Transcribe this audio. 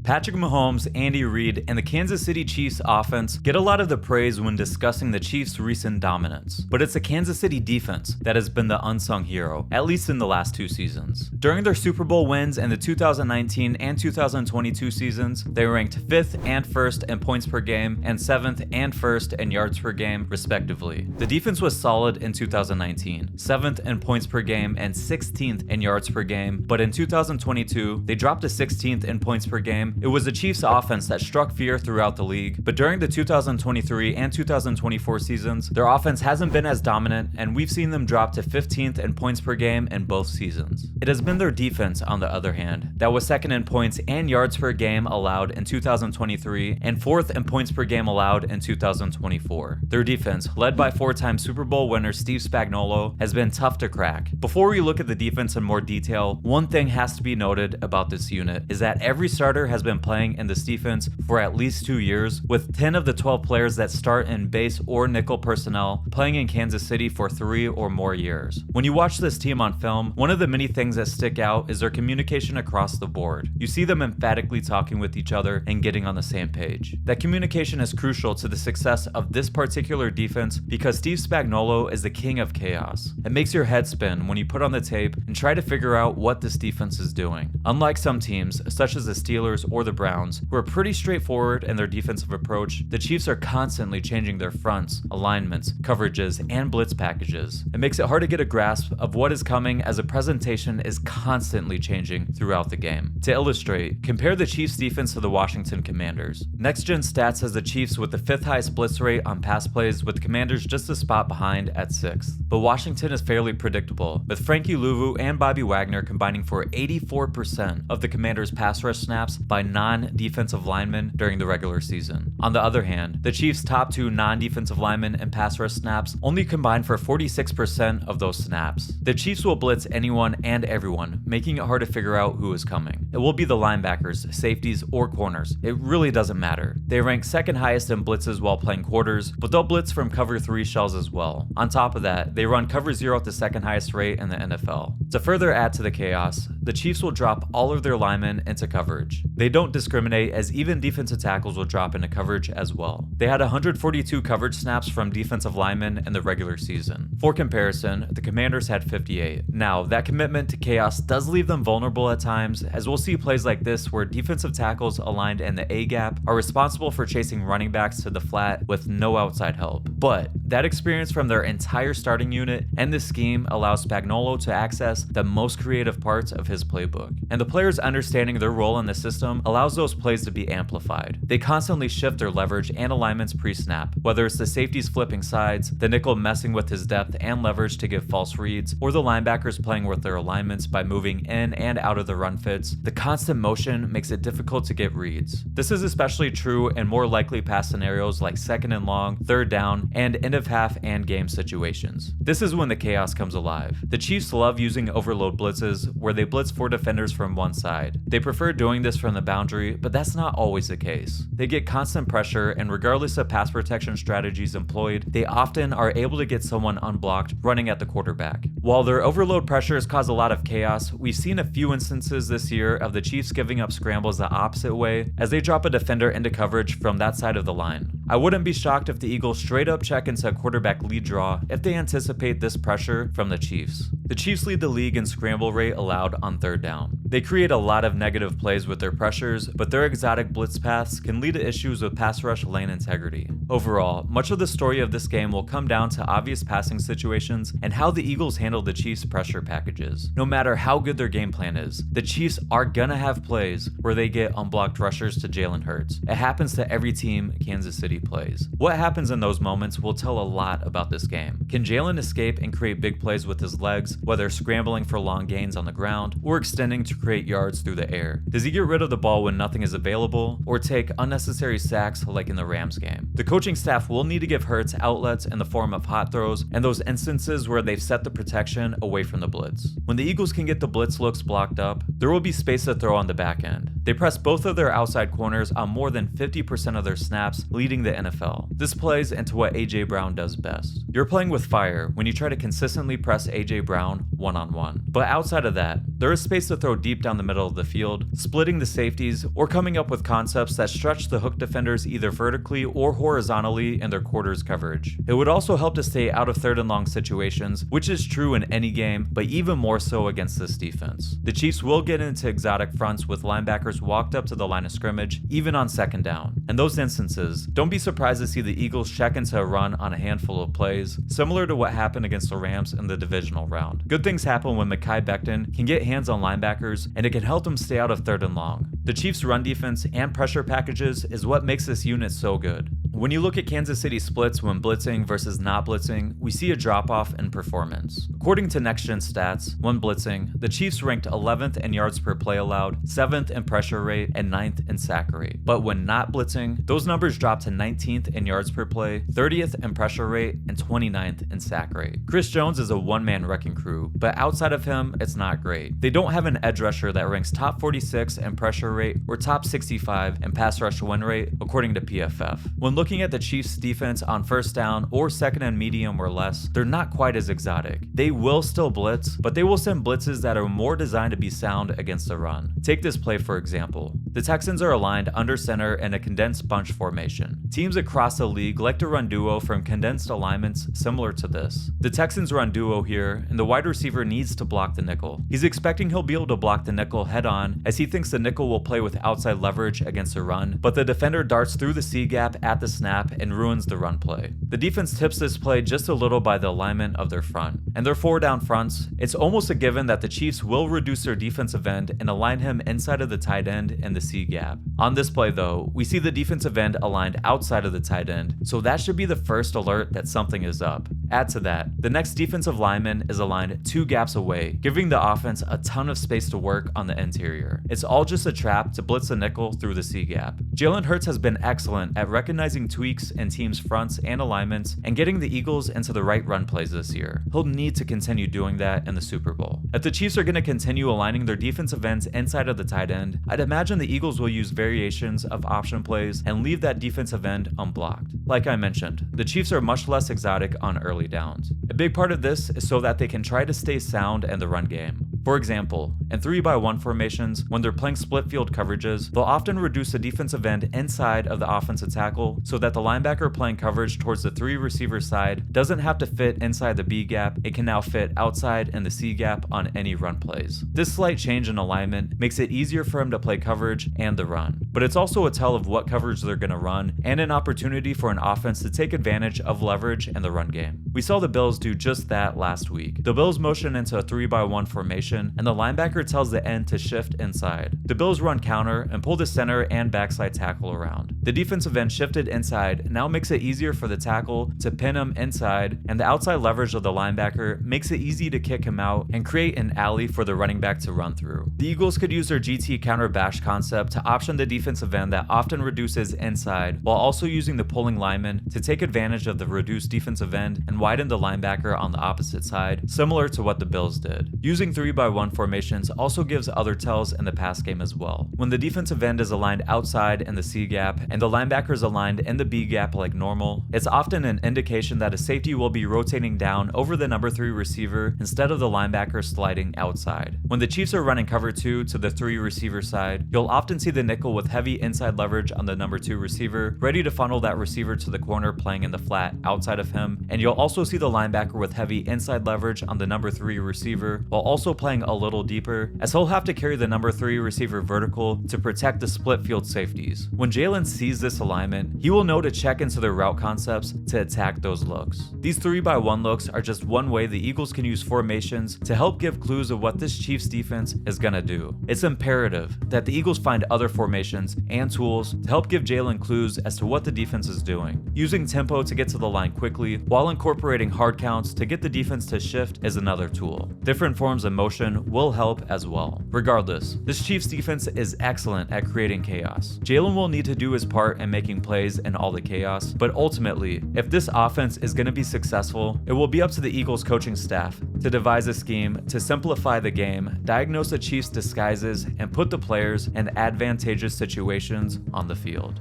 Patrick Mahomes, Andy Reid, and the Kansas City Chiefs offense get a lot of the praise when discussing the Chiefs' recent dominance, but it's the Kansas City defense that has been the unsung hero, at least in the last 2 seasons. During their Super Bowl wins in the 2019 and 2022 seasons, they ranked 5th and 1st in points per game and 7th and 1st in yards per game, respectively. The defense was solid in 2019, 7th in points per game and 16th in yards per game, but in 2022, they dropped to 16th in points per game. It was the Chiefs' offense that struck fear throughout the league, but during the 2023 and 2024 seasons, their offense hasn't been as dominant, and we've seen them drop to 15th in points per game in both seasons. It has been their defense, on the other hand, that was 2nd in points and yards per game allowed in 2023 and 4th in points per game allowed in 2024. Their defense, led by 4-time Super Bowl winner Steve Spagnuolo, has been tough to crack. Before we look at the defense in more detail, one thing has to be noted about this unit is that every starter has been playing in this defense for at least 2 years, with 10 of the 12 players that start in base or nickel personnel playing in Kansas City for 3 or more years. When you watch this team on film, one of the many things that stick out is their communication across the board. You see them emphatically talking with each other and getting on the same page. That communication is crucial to the success of this particular defense because Steve Spagnuolo is the king of chaos. It makes your head spin when you put on the tape and try to figure out what this defense is doing. Unlike some teams, such as the Steelers or the Browns, who are pretty straightforward in their defensive approach, the Chiefs are constantly changing their fronts, alignments, coverages, and blitz packages. It makes it hard to get a grasp of what is coming as a presentation is constantly changing throughout the game. To illustrate, compare the Chiefs defense to the Washington Commanders. Next Gen Stats has the Chiefs with the 5th highest blitz rate on pass plays, with the Commanders just a spot behind at 6th. But Washington is fairly predictable, with Frankie Louvu and Bobby Wagner combining for 84% of the Commanders' pass rush snaps by non-defensive linemen during the regular season. On the other hand, the Chiefs' top 2 non-defensive linemen and pass rush snaps only combined for 46% of those snaps. The Chiefs will blitz anyone and everyone, making it hard to figure out who is coming. It will be the linebackers, safeties, or corners. It really doesn't matter. They rank 2nd highest in blitzes while playing quarters, but they'll blitz from cover 3 shells as well. On top of that, they run cover 0 at the 2nd highest rate in the NFL. To further add to the chaos, the Chiefs will drop all of their linemen into coverage. They don't discriminate, as even defensive tackles will drop into coverage as well. They had 142 coverage snaps from defensive linemen in the regular season. For comparison, the Commanders had 58. Now, that commitment to chaos does leave them vulnerable at times, as we'll see plays like this where defensive tackles aligned in the A gap are responsible for chasing running backs to the flat with no outside help. But that experience from their entire starting unit and the scheme allows Spagnuolo to access the most creative parts of his playbook. And the players understanding their role in the system allows those plays to be amplified. They constantly shift their leverage and alignments pre-snap, whether it's the safeties flipping sides, the nickel messing with his depth and leverage to give false reads, or the linebackers playing with their alignments by moving in and out of the run fits. The constant motion makes it difficult to get reads. This is especially true in more likely pass scenarios like 2nd and long, 3rd down, and end of half and game situations. This is when the chaos comes alive. The Chiefs love using overload blitzes, where they blitz 4 defenders from one side. They prefer doing this from the boundary, but that's not always the case. They get constant pressure, and regardless of pass protection strategies employed, they often are able to get someone unblocked running at the quarterback. While their overload pressures cause a lot of chaos, we've seen a few instances this year of the Chiefs giving up scrambles the opposite way as they drop a defender into coverage from that side of the line. I wouldn't be shocked if the Eagles straight up check into a quarterback lead draw if they anticipate this pressure from the Chiefs. The Chiefs lead the league in scramble rate allowed on 3rd down. They create a lot of negative plays with their pressures, but their exotic blitz paths can lead to issues with pass rush lane integrity. Overall, much of the story of this game will come down to obvious passing situations and how the Eagles handle the Chiefs' pressure packages. No matter how good their game plan is, the Chiefs are gonna have plays where they get unblocked rushers to Jalen Hurts. It happens to every team Kansas City plays. What happens in those moments will tell a lot about this game. Can Jalen escape and create big plays with his legs, whether scrambling for long gains on the ground or extending to create yards through the air? Does he get rid of the ball when nothing is available, or take unnecessary sacks like in the Rams game? The coaching staff will need to give Hurts outlets in the form of hot throws and those instances where they've set the protection away from the blitz. When the Eagles can get the blitz looks blocked up, there will be space to throw on the back end. They press both of their outside corners on more than 50% of their snaps, leading the NFL. This plays into what A.J. Brown does best. You're playing with fire when you try to consistently press A.J. Brown one-on-one. But outside of that, there is space to throw deep down the middle of the field, splitting the safeties, or coming up with concepts that stretch the hook defenders either vertically or horizontally in their quarters coverage. It would also help to stay out of 3rd and long situations, which is true in any game, but even more so against this defense. The Chiefs will get into exotic fronts with linebackers walked up to the line of scrimmage, even on 2nd down. In those instances, don't be surprised to see the Eagles check into a run on a handful of plays, similar to what happened against the Rams in the divisional round. Good things happen when Mekhi Becton can get hands on linebackers, and it can help them stay out of 3rd and long. The Chiefs' run defense and pressure packages is what makes this unit so good. When you look at Kansas City splits when blitzing versus not blitzing, we see a drop-off in performance. According to Next Gen Stats, when blitzing, the Chiefs ranked 11th in yards per play allowed, 7th in pressure rate, and 9th in sack rate. But when not blitzing, those numbers dropped to 19th in yards per play, 30th in pressure rate, and 29th in sack rate. Chris Jones is a one-man wrecking crew, but outside of him, it's not great. They don't have an edge rusher that ranks top 46 in pressure rate or top 65 in pass rush win rate, according to PFF. When looking at the Chiefs' defense on 1st down or 2nd and medium or less, they're not quite as exotic. They will still blitz, but they will send blitzes that are more designed to be sound against the run. Take this play for example. The Texans are aligned under center in a condensed bunch formation. Teams across the league like to run duo from condensed alignments similar to this. The Texans run duo here, and the wide receiver needs to block the nickel. He's expecting he'll be able to block the nickel head on, as he thinks the nickel will play with outside leverage against the run, but the defender darts through the C gap at the snap and ruins the run play. The defense tips this play just a little by the alignment of their front. And their 4-down fronts, it's almost a given that the Chiefs will reduce their defensive end and align him inside of the tight end in the C gap. On this play though, we see the defensive end aligned outside of the tight end, so that should be the first alert that something is up. Add to that, the next defensive lineman is aligned 2 gaps away, giving the offense a ton of space to work on the interior. It's all just a trap to blitz the nickel through the C gap. Jalen Hurts has been excellent at recognizing tweaks in teams' fronts and alignments and getting the Eagles into the right run plays this year. He'll need to continue doing that in the Super Bowl. If the Chiefs are going to continue aligning their defensive ends inside of the tight end, I'd imagine the Eagles will use variations of option plays and leave that defensive end unblocked. Like I mentioned, the Chiefs are much less exotic on early downs. A big part of this is so that they can try to stay sound in the run game. For example, in 3-by-1 formations, when they're playing split field coverages, they'll often reduce the defensive end inside of the offensive tackle so that the linebacker playing coverage towards the 3 receiver side doesn't have to fit inside the B gap, it can now fit outside in the C gap on any run plays. This slight change in alignment makes it easier for him to play coverage and the run, but it's also a tell of what coverage they're going to run and an opportunity for an offense to take advantage of leverage in the run game. We saw the Bills do just that last week. The Bills motion into a 3-by-1 formation and the linebacker tells the end to shift inside. The Bills run counter and pull the center and backside tackle around. The defensive end shifted inside now makes it easier for the tackle to pin him inside, and the outside leverage of the linebacker makes it easy to kick him out and create an alley for the running back to run through. The Eagles could use their GT counter bash concept to option the defensive end that often reduces inside while also using the pulling lineman to take advantage of the reduced defensive end and widen the linebacker on the opposite side, similar to what the Bills did. Using 3-by-1 formations also gives other tells in the pass game as well. When the defensive end is aligned outside in the C gap and the linebacker is aligned in the B gap like normal, it's often an indication that a safety will be rotating down over the number 3 receiver instead of the linebacker sliding outside. When the Chiefs are running cover 2 to the 3 receiver side, you'll often see the nickel with heavy inside leverage on the number 2 receiver, ready to funnel that receiver to the corner playing in the flat outside of him, and you'll also see the linebacker with heavy inside leverage on the number 3 receiver while also playing a little deeper, as he'll have to carry the number 3 receiver vertical to protect the split field safeties. When Jalen sees this alignment, he will know to check into their route concepts to attack those looks. These 3-by-1 looks are just one way the Eagles can use formations to help give clues of what this Chiefs defense is gonna do. It's imperative that the Eagles find other formations and tools to help give Jalen clues as to what the defense is doing. Using tempo to get to the line quickly while incorporating incorporating hard counts to get the defense to shift is another tool. Different forms of motion will help as well. Regardless, this Chiefs defense is excellent at creating chaos. Jalen will need to do his part in making plays in all the chaos, but ultimately, if this offense is going to be successful, it will be up to the Eagles coaching staff to devise a scheme to simplify the game, diagnose the Chiefs' disguises, and put the players in advantageous situations on the field.